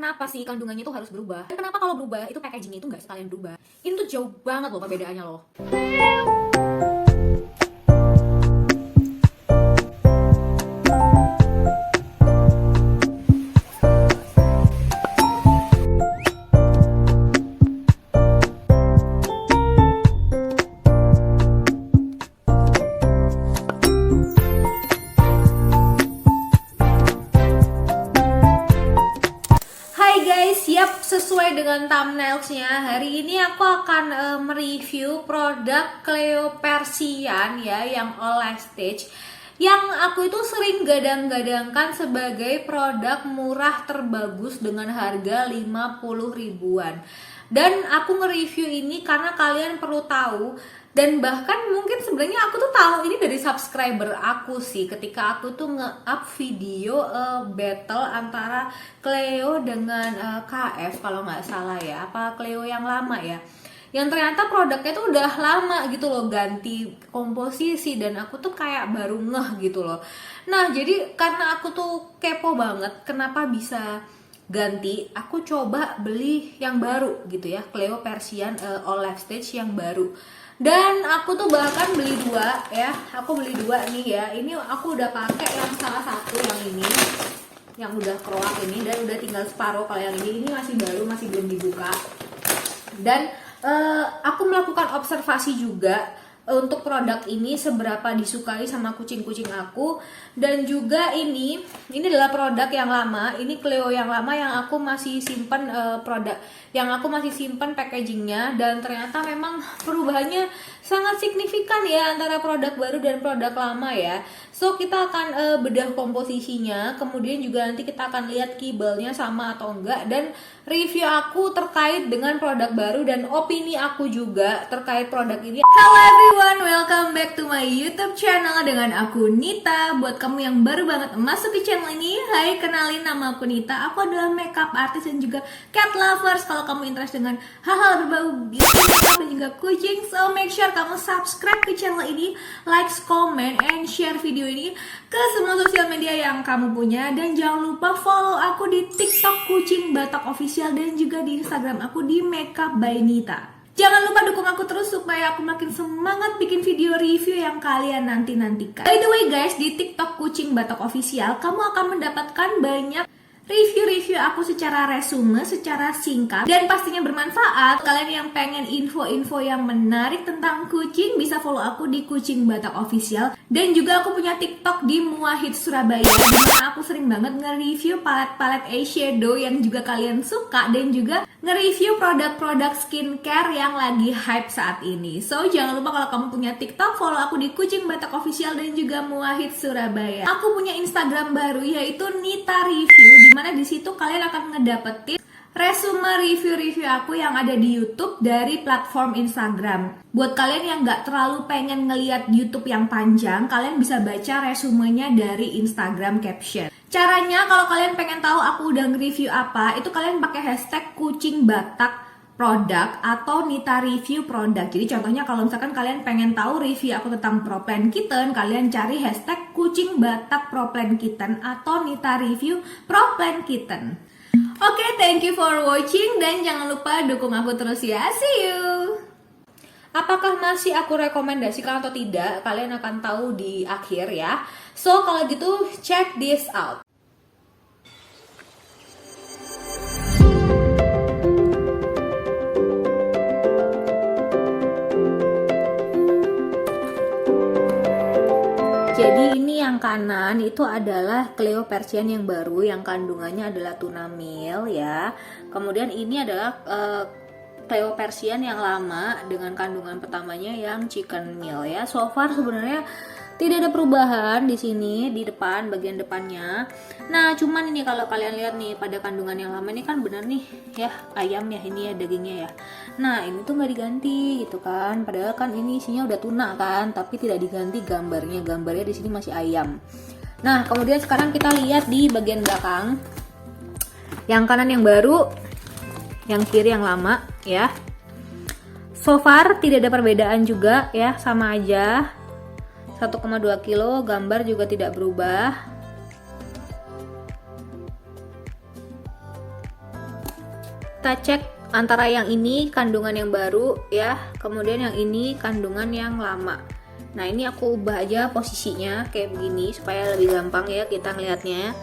kenapa sih kandungannya itu harus berubah? Dan kenapa kalau berubah itu packagingnya itu nggak sekalian berubah? Ini tuh jauh banget loh perbedaannya loh. Hai guys, siap sesuai dengan thumbnailsnya. Hari ini aku akan mereview produk Cleo Persian ya, yang All Life Stage, yang aku itu sering gadang-gadangkan sebagai produk murah terbagus dengan harga 50 ribuan. Dan aku nge-review ini karena kalian perlu tahu, dan bahkan mungkin sebenarnya aku tuh tahu ini dari subscriber aku sih, ketika aku tuh nge-up video battle antara Cleo dengan KF kalau nggak salah ya, apa Cleo yang lama ya, yang ternyata produknya tuh udah lama gitu loh ganti komposisi, dan aku tuh kayak baru ngeh gitu loh. Nah jadi karena aku tuh kepo banget kenapa bisa ganti, aku coba beli yang baru gitu ya, Cleo Persian All Life Stage yang baru. Dan aku tuh bahkan beli dua ya, aku beli dua nih ya. Ini aku udah pakai yang salah satu, yang ini, yang udah keroak ini, dan udah tinggal separuh. Kalau yang ini masih baru, masih belum dibuka. Dan aku melakukan observasi juga untuk produk ini seberapa disukai sama kucing-kucing aku. Dan juga ini adalah produk yang lama, ini Cleo yang lama yang aku masih simpan produk, yang aku masih simpan packagingnya, dan ternyata memang perubahannya sangat signifikan ya antara produk baru dan produk lama ya. So kita akan bedah komposisinya, kemudian juga nanti kita akan lihat kibelnya sama atau enggak, dan review aku terkait dengan produk baru dan opini aku juga terkait produk ini. Hello everyone, welcome back to my YouTube channel dengan aku Nita. Buat kamu yang baru banget masuk ke channel ini, hai, kenalin, nama aku Nita. Aku adalah makeup artist dan juga cat lovers. Kalau kamu interest dengan hal-hal berbau beauty dan juga kucing, so make sure kamu subscribe ke channel ini, like, comment, and share video ini ke semua sosial media yang kamu punya. Dan jangan lupa follow aku di TikTok Kucing Batak Official dan juga di Instagram aku di Makeup by Nita. Jangan lupa dukung aku terus supaya aku makin semangat bikin video review yang kalian nanti-nantikan. By the way guys, di TikTok Kucing Batak Official kamu akan mendapatkan banyak review-review aku secara resume, secara singkat, dan pastinya bermanfaat. Kalian yang pengen info-info yang menarik tentang kucing bisa follow aku di Kucing Batak Official. Dan juga aku punya TikTok di Muahid Surabaya, dimana aku sering banget nge-review palet-palet eyeshadow yang juga kalian suka, dan juga nge-review produk-produk skincare yang lagi hype saat ini. So jangan lupa kalau kamu punya TikTok, follow aku di Kucing Batak Official dan juga Muahid Surabaya. Aku punya Instagram baru yaitu Nita Review, dimana di situ kalian akan ngedapetin resume review-review aku yang ada di YouTube dari platform Instagram. Buat kalian yang nggak terlalu pengen ngeliat YouTube yang panjang, kalian bisa baca resumenya dari Instagram caption. Caranya kalau kalian pengen tahu aku udah nge-review apa, itu kalian pakai hashtag kucing batak produk atau Nita Review produk. Jadi contohnya kalau misalkan kalian pengen tahu review aku tentang Pro Plan Kitten, kalian cari hashtag kucing batak Pro Plan Kitten atau Nita Review Pro Plan Kitten. Oke, thank you for watching dan jangan lupa dukung aku terus ya. See you. Apakah masih aku rekomendasikan atau tidak? Kalian akan tahu di akhir ya. So kalau gitu check this out. Jadi ini yang kanan itu adalah Cleo Persian yang baru, yang kandungannya adalah tuna meal ya. Kemudian ini adalah Cleo Persian yang lama dengan kandungan pertamanya yang chicken meal ya. So far sebenarnya tidak ada perubahan di sini di depan, bagian depannya. Nah, cuman ini kalau kalian lihat nih pada kandungan yang lama ini kan bener nih ya, ayam ya ini ya, dagingnya ya. Nah, ini tuh nggak diganti gitu kan. Padahal kan ini isinya udah tuna kan, tapi tidak diganti gambarnya. Gambarnya di sini masih ayam. Nah, kemudian sekarang kita lihat di bagian belakang. Yang kanan yang baru, yang kiri yang lama ya. So far tidak ada perbedaan juga ya, sama aja. 1,2 kilo, gambar juga tidak berubah. kita cek antara yang ini kandungan yang baru ya, kemudian yang ini kandungan yang lama. Nah ini aku ubah aja posisinya kayak begini supaya lebih gampang ya kita ngelihatnya.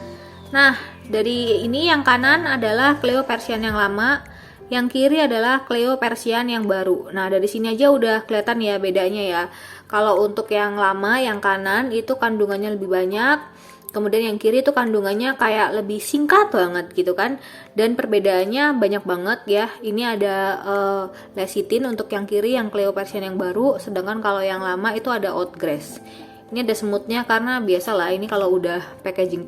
Nah dari ini yang kanan adalah Cleo Persian yang lama, yang kiri adalah Cleo Persian yang baru. Nah dari sini aja udah kelihatan ya bedanya ya. Kalau untuk yang lama yang kanan itu kandungannya lebih banyak, kemudian yang kiri itu kandungannya kayak lebih singkat banget gitu kan. Dan perbedaannya banyak banget ya. Ini ada lecithin untuk yang kiri, yang Cleo Persian yang baru, sedangkan kalau yang lama itu ada oatgrass. Ini ada semutnya karena biasalah ini kalau udah packaging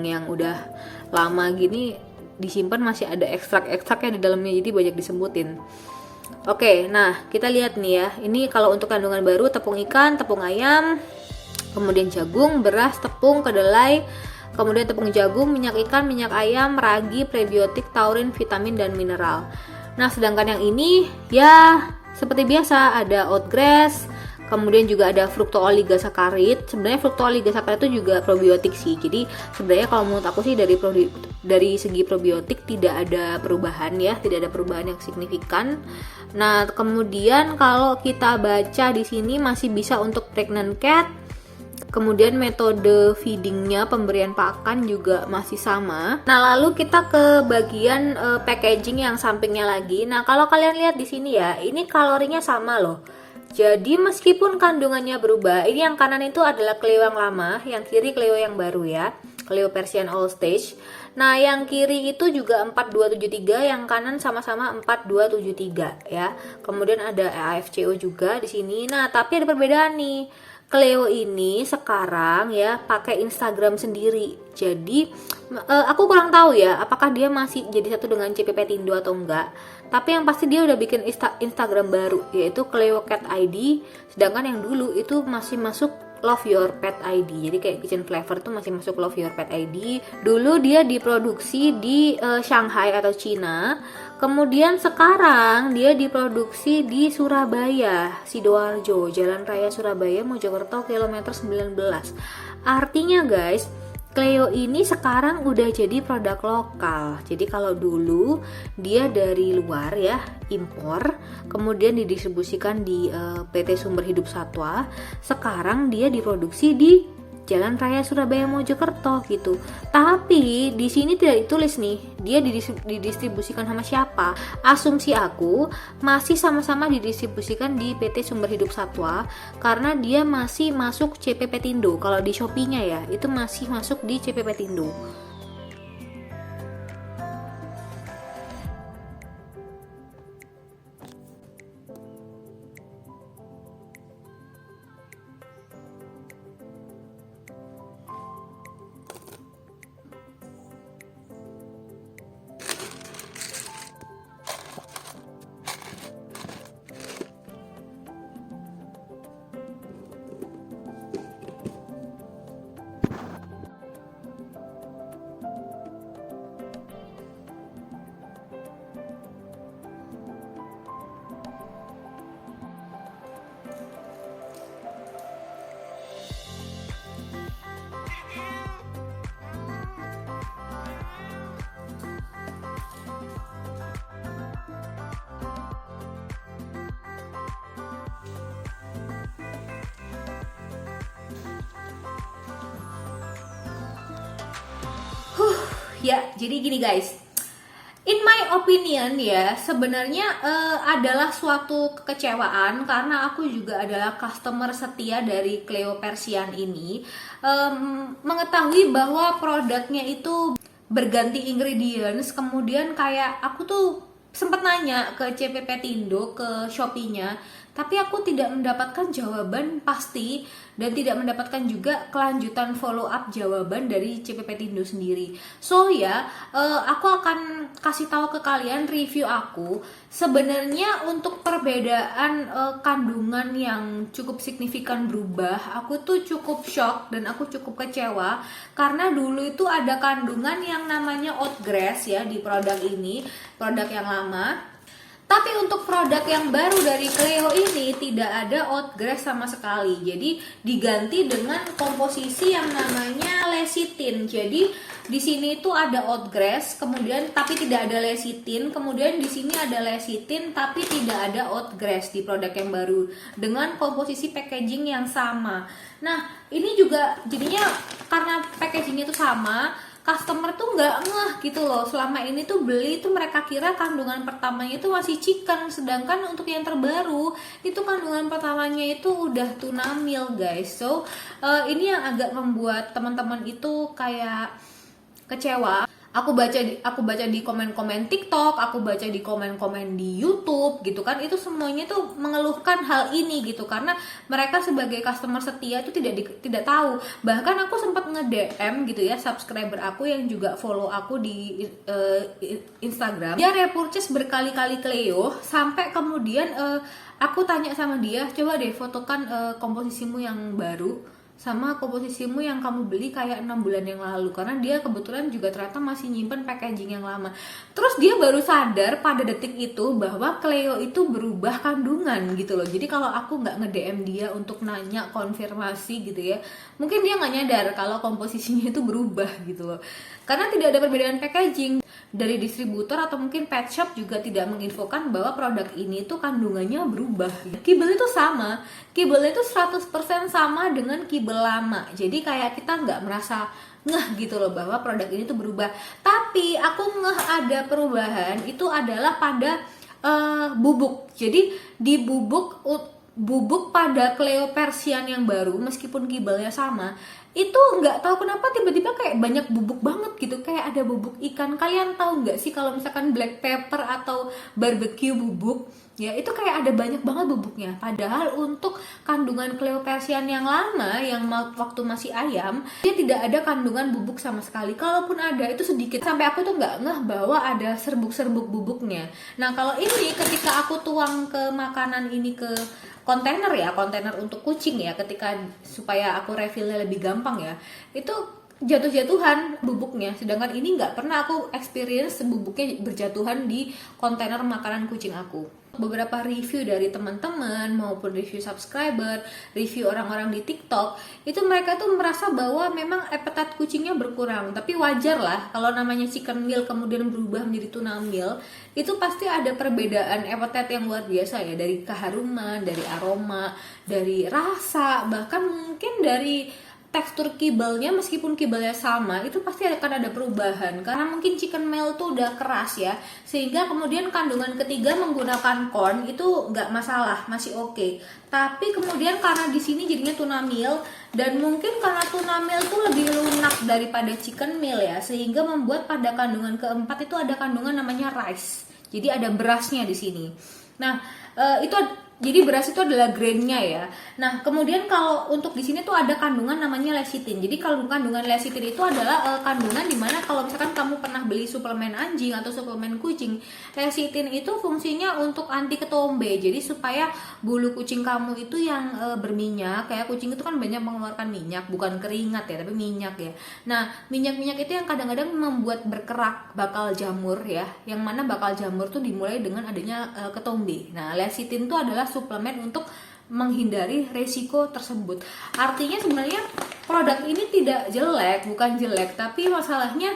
yang udah lama gini disimpan masih ada ekstrak-ekstraknya di dalamnya, jadi banyak disebutin. Oke, nah kita lihat nih ya. Ini kalau untuk kandungan baru tepung ikan, tepung ayam, kemudian jagung, beras, tepung, kedelai, kemudian tepung jagung, minyak ikan, minyak ayam, ragi, prebiotik, taurin, vitamin dan mineral. Nah, sedangkan yang ini ya seperti biasa ada oatgrass, kemudian juga ada fructooligosaccharid. Sebenarnya fructooligosaccharid itu juga probiotik sih. Jadi sebenarnya kalau menurut aku sih dari segi probiotik tidak ada perubahan ya, tidak ada perubahan yang signifikan. Nah, kemudian kalau kita baca di sini masih bisa untuk pregnant cat. Kemudian metode feedingnya, pemberian pakan juga masih sama. Nah, lalu kita ke bagian packaging yang sampingnya lagi. Nah, kalau kalian lihat di sini ya, ini kalorinya sama loh. Jadi meskipun kandungannya berubah, ini yang kanan itu adalah Cleo yang lama, yang kiri Cleo yang baru ya, Cleo Persian All Stage. Nah, yang kiri itu juga 4273, yang kanan sama-sama 4273 ya. Kemudian ada AFCO juga di sini. Nah, tapi ada perbedaan nih. Cleo ini sekarang ya pakai Instagram sendiri. Jadi aku kurang tahu ya apakah dia masih jadi satu dengan CPP Tindo atau enggak. Tapi yang pasti dia udah bikin Instagram baru yaitu Cleo Cat ID, sedangkan yang dulu itu masih masuk Love Your Pet ID. Jadi kayak Kitchen Flavor tuh masih masuk Love Your Pet ID. Dulu dia diproduksi di Shanghai atau Cina. Kemudian sekarang dia diproduksi di Surabaya, Sidoarjo, Jalan Raya Surabaya, Mojokerto, kilometer 19. Artinya guys, Cleo ini sekarang udah jadi produk lokal. Jadi kalau dulu dia dari luar ya, impor, kemudian didistribusikan di PT Sumber Hidup Satwa. Sekarang dia diproduksi di Jalan Raya Surabaya Mojokerto gitu. Tapi di sini tidak ditulis nih, dia didistribusikan sama siapa. Asumsi aku masih sama-sama didistribusikan di PT Sumber Hidup Satwa karena dia masih masuk CPP Tindo. Kalau di Shopee-nya ya, itu masih masuk di CPP Tindo. Ya, jadi gini guys. In my opinion ya, sebenarnya adalah suatu kekecewaan karena aku juga adalah customer setia dari Cleo Persian ini. Mengetahui bahwa produknya itu berganti ingredients, kemudian kayak aku tuh sempat nanya ke CPP Tindo, ke Shopee-nya, tapi aku tidak mendapatkan jawaban pasti dan tidak mendapatkan juga kelanjutan follow up jawaban dari CPP Tindo sendiri. So ya, aku akan kasih tahu ke kalian review aku. Sebenarnya untuk perbedaan kandungan yang cukup signifikan berubah, aku tuh cukup shock dan aku cukup kecewa karena dulu itu ada kandungan yang namanya oatgrass ya di produk ini, produk yang lama. Tapi untuk produk yang baru dari Cleo ini tidak ada oatgrass sama sekali. Jadi diganti dengan komposisi yang namanya lecithin. Jadi di sini itu ada oatgrass, kemudian tapi tidak ada lecithin. Kemudian di sini ada lecithin tapi tidak ada oatgrass di produk yang baru dengan komposisi packaging yang sama. Nah, ini juga jadinya karena packagingnya itu sama, customer tuh nggak ngeh gitu loh. Selama ini tuh beli tuh mereka kira kandungan pertamanya itu masih chicken, sedangkan untuk yang terbaru itu kandungan pertamanya itu udah tuna meal guys. So ini yang agak membuat teman-teman itu kayak kecewa. Aku baca di komen-komen TikTok, aku baca di komen-komen di YouTube gitu kan, itu semuanya tuh mengeluhkan hal ini gitu, karena mereka sebagai customer setia itu tidak tahu. Bahkan aku sempat nge-DM gitu ya subscriber aku yang juga follow aku di Instagram. Dia repurchase berkali-kali Cleo sampai kemudian aku tanya sama dia, coba deh fotokan komposisimu yang baru sama komposisimu yang kamu beli kayak 6 bulan yang lalu, karena dia kebetulan juga ternyata masih nyimpen packaging yang lama. Terus dia baru sadar pada detik itu bahwa Cleo itu berubah kandungan gitu loh. Jadi kalau aku nggak nge-DM dia untuk nanya konfirmasi gitu ya, mungkin dia nggak nyadar kalau komposisinya itu berubah gitu loh, karena tidak ada perbedaan packaging. Dari distributor atau mungkin pet shop juga tidak menginfokan bahwa produk ini tuh kandungannya berubah. Kibel itu sama, kibelnya itu 100% sama dengan kibel lama. Jadi kayak kita nggak merasa ngeh gitu loh bahwa produk ini tuh berubah. Tapi aku ngeh ada perubahan itu adalah pada bubuk. Jadi di bubuk pada Cleo Persian yang baru, meskipun kibelnya sama, itu nggak tahu kenapa tiba-tiba kayak banyak bubuk banget gitu, kayak ada bubuk ikan. Kalian tahu nggak sih kalau misalkan black pepper atau barbecue bubuk ya, itu kayak ada banyak banget bubuknya. Padahal untuk kandungan Cleo Persian yang lama, yang waktu masih ayam, dia tidak ada kandungan bubuk sama sekali. Kalaupun ada itu sedikit, sampai aku tuh nggak ngeh bahwa ada serbuk-serbuk bubuknya. Nah kalau ini ketika aku tuang ke makanan ini ke kontainer ya, kontainer untuk kucing ya, ketika supaya aku refillnya lebih gampang ya, itu jatuh-jatuhan bubuknya. Sedangkan ini nggak pernah aku experience bubuknya berjatuhan di kontainer makanan kucing aku. Beberapa review dari teman-teman maupun review subscriber, review orang-orang di TikTok, itu mereka tuh merasa bahwa memang appetite kucingnya berkurang. Tapi wajar lah kalau namanya chicken meal kemudian berubah menjadi tuna meal, itu pasti ada perbedaan appetite yang luar biasa ya, dari keharuman, dari aroma, dari rasa, bahkan mungkin dari tekstur kibelnya. Meskipun kibelnya sama, itu pasti akan ada perubahan karena mungkin chicken meal tuh udah keras ya, sehingga kemudian kandungan ketiga menggunakan corn itu nggak masalah, masih oke. Tapi kemudian karena di sini jadinya tuna meal, dan mungkin karena tuna meal tuh lebih lunak daripada chicken meal ya, sehingga membuat pada kandungan keempat itu ada kandungan namanya rice. Jadi ada berasnya di sini. Nah, jadi beras itu adalah grainnya ya. Nah, kemudian kalau untuk di sini tuh ada kandungan namanya lecithin. Jadi kalau kandungan lecithin itu adalah kandungan dimana kalau misalkan kamu pernah beli suplemen anjing atau suplemen kucing, lecithin itu fungsinya untuk anti ketombe. Jadi supaya bulu kucing kamu itu yang berminyak, kayak kucing itu kan banyak mengeluarkan minyak, bukan keringat ya, tapi minyak ya. Nah, minyak-minyak itu yang kadang-kadang membuat berkerak bakal jamur ya. Yang mana bakal jamur tuh dimulai dengan adanya ketombe. Nah, lecithin itu adalah suplemen untuk menghindari resiko tersebut. Artinya sebenarnya produk ini tidak jelek, bukan jelek, tapi masalahnya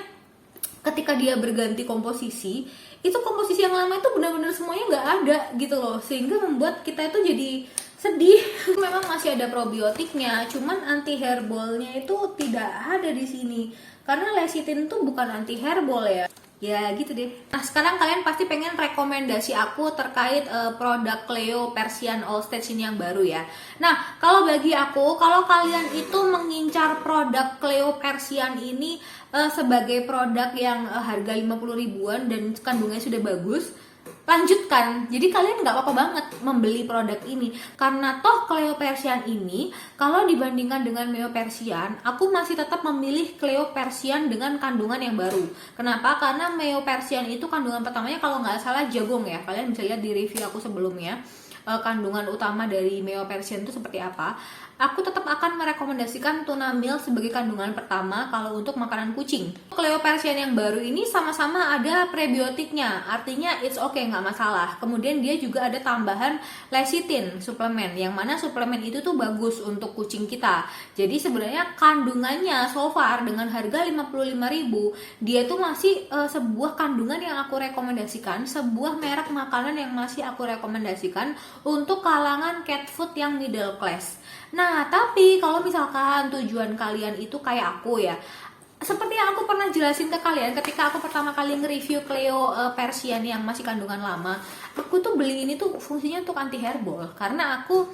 ketika dia berganti komposisi, itu komposisi yang lama itu benar-benar semuanya nggak ada gitu loh, sehingga membuat kita itu jadi sedih. Memang masih ada probiotiknya, cuman anti herbalnya itu tidak ada di sini karena lecithin itu bukan anti herbal ya. Ya gitu deh. Nah sekarang kalian pasti pengen rekomendasi aku terkait produk Cleo Persian All Stage ini yang baru ya. Nah kalau bagi aku, kalau kalian itu mengincar produk Cleo Persian ini sebagai produk yang harga 50 ribuan dan kandungannya sudah bagus, lanjutkan. Jadi kalian nggak apa-apa banget membeli produk ini, karena toh Cleo Persian ini kalau dibandingkan dengan Meo Persian, aku masih tetap memilih Cleo Persian dengan kandungan yang baru. Kenapa? Karena Meo Persian itu kandungan pertamanya kalau nggak salah jagung ya. Kalian bisa lihat di review aku sebelumnya. kandungan utama dari Meo Persian itu seperti apa, aku tetap akan merekomendasikan tuna meal sebagai kandungan pertama kalau untuk makanan kucing. Cleo Persian yang baru ini sama-sama ada prebiotiknya, artinya it's okay, nggak masalah. Kemudian dia juga ada tambahan lecithin suplemen, yang mana suplemen itu tuh bagus untuk kucing kita. Jadi sebenarnya kandungannya so far dengan harga 55.000, dia tuh masih sebuah kandungan yang aku rekomendasikan, sebuah merek makanan yang masih aku rekomendasikan untuk kalangan cat food yang middle class. Nah, tapi kalau misalkan tujuan kalian itu kayak aku ya, seperti yang aku pernah jelasin ke kalian ketika aku pertama kali nge-review Cleo Persian yang masih kandungan lama, aku tuh beli ini tuh fungsinya untuk anti hairball, karena aku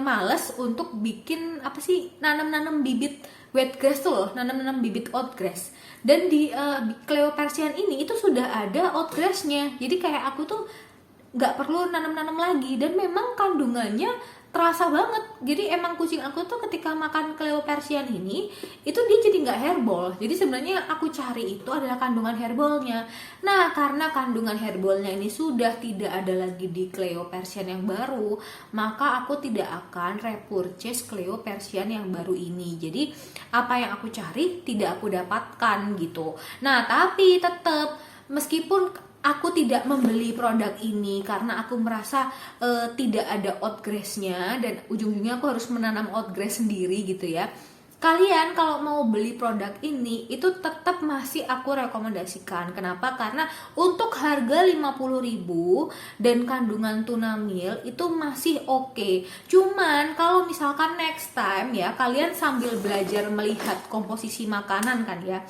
males untuk bikin nanam-nanam bibit wheatgrass tuh loh, nanam-nanam bibit oatgrass. Dan di Cleo Persian ini itu sudah ada oatgrassnya, jadi kayak aku tuh nggak perlu nanam-nanam lagi, dan memang kandungannya terasa banget. Jadi emang kucing aku tuh ketika makan Cleo Persian ini, itu dia jadi nggak hairball. Jadi sebenarnya aku cari itu adalah kandungan hairballnya. Nah, karena kandungan hairballnya ini sudah tidak ada lagi di Cleo Persian yang baru, maka aku tidak akan repurchase Cleo Persian yang baru ini. Jadi apa yang aku cari tidak aku dapatkan gitu. Nah, tapi tetap meskipun aku tidak membeli produk ini karena aku merasa tidak ada oatgrassnya, dan ujung-ujungnya aku harus menanam oatgrass sendiri gitu ya. Kalian kalau mau beli produk ini itu tetap masih aku rekomendasikan. Kenapa? Karena untuk harga 50.000 dan kandungan tuna meal itu masih oke. Cuman kalau misalkan next time ya, kalian sambil belajar melihat komposisi makanan kan ya.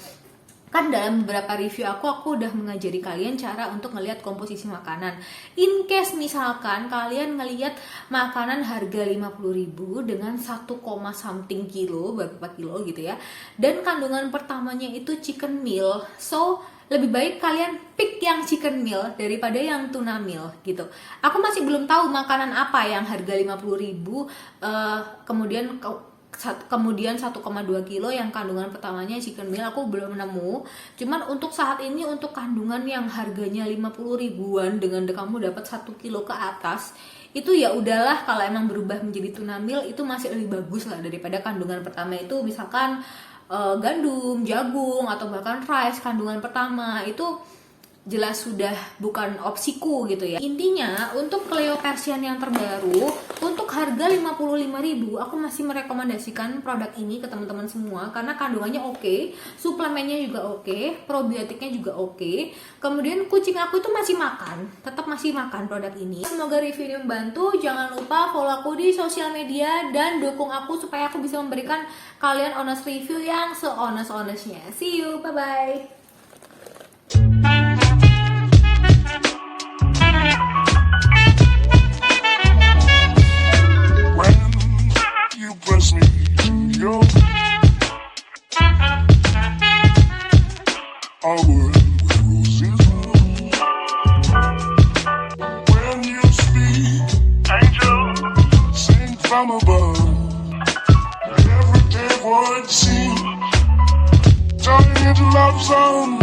Kan dalam beberapa review aku udah mengajari kalian cara untuk ngelihat komposisi makanan. In case misalkan kalian ngelihat makanan harga 50.000 dengan 1, something kilo, berapa kilo gitu ya, dan kandungan pertamanya itu chicken meal, so lebih baik kalian pick yang chicken meal daripada yang tuna meal gitu. Aku masih belum tahu makanan apa yang harga 50.000 kemudian 1,2 kilo yang kandungan pertamanya chicken meal, aku belum nemu. Cuman untuk saat ini, untuk kandungan yang harganya 50.000-an dengan kamu dapat 1 kilo ke atas, itu ya udahlah, kalau emang berubah menjadi tuna meal itu masih lebih bagus lah daripada kandungan pertama itu misalkan gandum, jagung, atau bahkan rice kandungan pertama. Itu jelas sudah bukan opsiku gitu ya. Intinya untuk Cleo Persian yang terbaru untuk harga 55.000, aku masih merekomendasikan produk ini ke teman-teman semua karena kandungannya oke, suplemennya juga oke, probiotiknya juga oke. Kemudian kucing aku itu tetap masih makan produk ini. Semoga review ini membantu. Jangan lupa follow aku di sosial media dan dukung aku supaya aku bisa memberikan kalian honest review yang se-honest-honestnya. See you, bye-bye. Press me to your a world where roses bloom. When you speak, angels sing from above. Everyday word seems turning into love song.